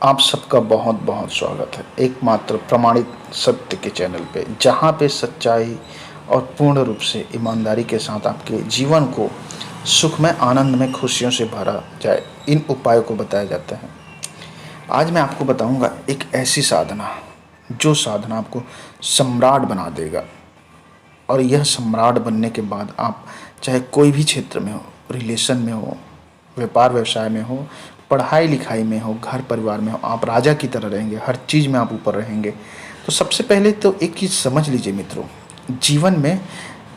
आप सबका बहुत बहुत स्वागत है एकमात्र प्रमाणित सत्य के चैनल पे, जहाँ पे सच्चाई और पूर्ण रूप से ईमानदारी के साथ आपके जीवन को सुख में, आनंद में, खुशियों से भरा जाए। इन उपायों को बताया जाता है। आज मैं आपको बताऊंगा एक ऐसी साधना, जो साधना आपको सम्राट बना देगा। और यह सम्राट बनने के बाद आप चाहे कोई भी क्षेत्र में हो, रिलेशन में हो, व्यापार व्यवसाय में हो, पढ़ाई लिखाई में हो, घर परिवार में हो, आप राजा की तरह रहेंगे। हर चीज़ में आप ऊपर रहेंगे। तो सबसे पहले तो एक चीज़ समझ लीजिए मित्रों, जीवन में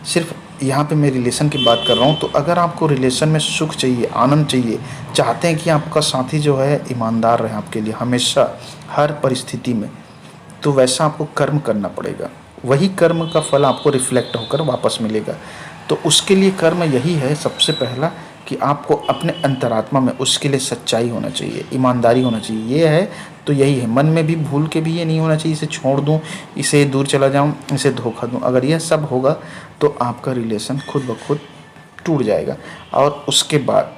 सिर्फ यहाँ पे मैं रिलेशन की बात कर रहा हूँ। तो अगर आपको रिलेशन में सुख चाहिए, आनंद चाहिए, चाहते हैं कि आपका साथी जो है ईमानदार रहे आपके लिए हमेशा, हर परिस्थिति में, तो वैसा आपको कर्म करना पड़ेगा। वही कर्म का फल आपको रिफ्लेक्ट होकर वापस मिलेगा। तो उसके लिए कर्म यही है, सबसे पहला, कि आपको अपने अंतरात्मा में उसके लिए सच्चाई होना चाहिए, ईमानदारी होना चाहिए। ये है तो यही है। मन में भी भूल के भी ये नहीं होना चाहिए इसे छोड़ दूँ, इसे दूर चला जाऊँ, इसे धोखा दूँ। अगर यह सब होगा तो आपका रिलेशन खुद ब खुद टूट जाएगा। और उसके बाद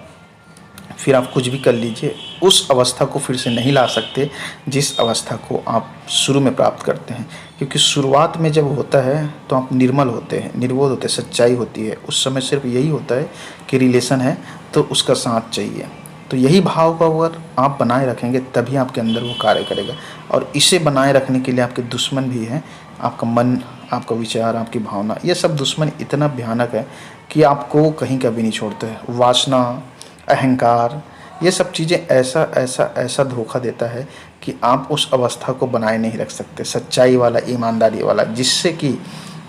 फिर आप कुछ भी कर लीजिए, उस अवस्था को फिर से नहीं ला सकते जिस अवस्था को आप शुरू में प्राप्त करते हैं। क्योंकि शुरुआत में जब होता है तो आप निर्मल होते हैं, निर्बोध होते हैं, सच्चाई होती है। उस समय सिर्फ यही होता है कि रिलेशन है तो उसका साथ चाहिए। तो यही भाव को अगर आप बनाए रखेंगे तभी आपके अंदर वो कार्य करेगा। और इसे बनाए रखने के लिए आपके दुश्मन भी हैं, आपका मन, आपका विचार, आपकी भावना। ये सब दुश्मन इतना भयानक है कि आपको कहीं का भी नहीं छोड़ते हैं। वासना, अहंकार, ये सब चीज़ें ऐसा ऐसा ऐसा धोखा देता है कि आप उस अवस्था को बनाए नहीं रख सकते, सच्चाई वाला, ईमानदारी वाला, जिससे कि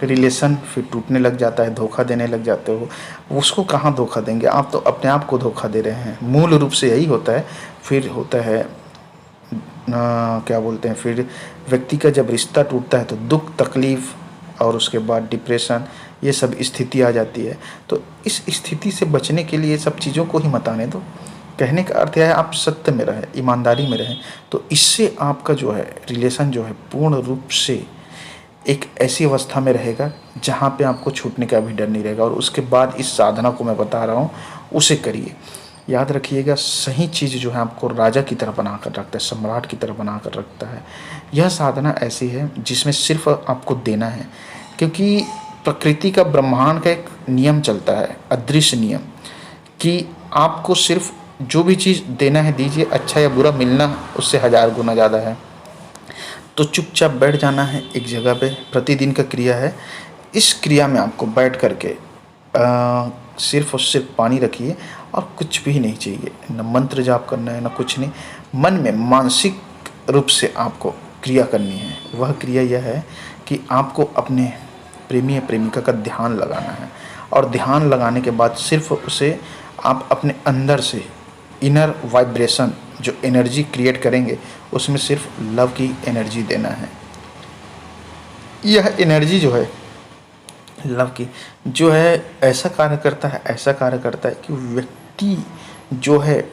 रिलेशन फिर टूटने लग जाता है, धोखा देने लग जाते हो। उसको कहाँ धोखा देंगे, आप तो अपने आप को धोखा दे रहे हैं। मूल रूप से यही होता है। फिर होता है क्या बोलते हैं, फिर व्यक्ति का जब रिश्ता टूटता है तो दुख, तकलीफ़, और उसके बाद डिप्रेशन, ये सब स्थिति आ जाती है। तो इस स्थिति से बचने के लिए सब चीज़ों को ही मत आने दो। कहने का अर्थ है आप सत्य में रहें, ईमानदारी में रहें। तो इससे आपका जो है रिलेशन जो है पूर्ण रूप से एक ऐसी अवस्था में रहेगा जहाँ पे आपको छूटने का भी डर नहीं रहेगा। और उसके बाद इस साधना को मैं बता रहा हूँ, उसे करिए। याद रखिएगा, सही चीज़ जो है आपको राजा की तरह बना कर रखता है, सम्राट की तरह बना कर रखता है। यह साधना ऐसी है जिसमें सिर्फ आपको देना है। क्योंकि प्रकृति का, ब्रह्मांड का एक नियम चलता है, अदृश्य नियम, कि आपको सिर्फ जो भी चीज़ देना है दीजिए, अच्छा या बुरा मिलना उससे 1000 गुना ज़्यादा है। तो चुपचाप बैठ जाना है एक जगह पे। प्रतिदिन का क्रिया है। इस क्रिया में आपको बैठ करके सिर्फ और सिर्फ पानी रखिए और कुछ भी नहीं चाहिए, न मंत्र जाप करना है, न कुछ नहीं। मन में मानसिक रूप से आपको क्रिया करनी है। वह क्रिया यह है कि आपको अपने प्रेमी या प्रेमिका का ध्यान लगाना है। और ध्यान लगाने के बाद सिर्फ उसे आप अपने अंदर से इनर वाइब्रेशन, जो एनर्जी क्रिएट करेंगे, उसमें सिर्फ लव की एनर्जी देना है। यह एनर्जी जो है लव की, जो है ऐसा कार्य करता है, ऐसा कार्य करता है कि व्यक्ति जो है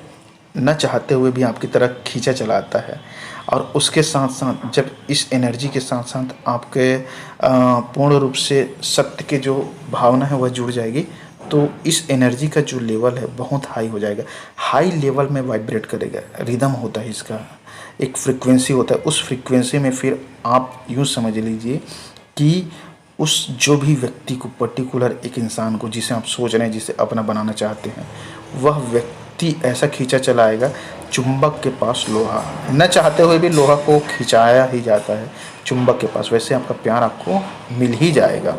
न चाहते हुए भी आपकी तरफ खींचा चला आता है। और उसके साथ साथ जब इस एनर्जी के साथ साथ आपके पूर्ण रूप से सत्य के जो भावना है वह जुड़ जाएगी, तो इस एनर्जी का जो लेवल है बहुत हाई हो जाएगा। हाई लेवल में वाइब्रेट करेगा। रिदम होता है इसका, एक फ्रीक्वेंसी होता है। उस फ्रीक्वेंसी में फिर आप यूँ समझ लीजिए कि उस जो भी व्यक्ति को, पर्टिकुलर एक इंसान को जिसे आप सोच रहे हैं, जिसे अपना बनाना चाहते हैं, वह व्यक्ति ऐसा खींचा चला आएगा। चुंबक के पास लोहा, न चाहते हुए भी लोहा को खिंचाया ही जाता है चुंबक के पास। वैसे आपका प्यार आपको मिल ही जाएगा।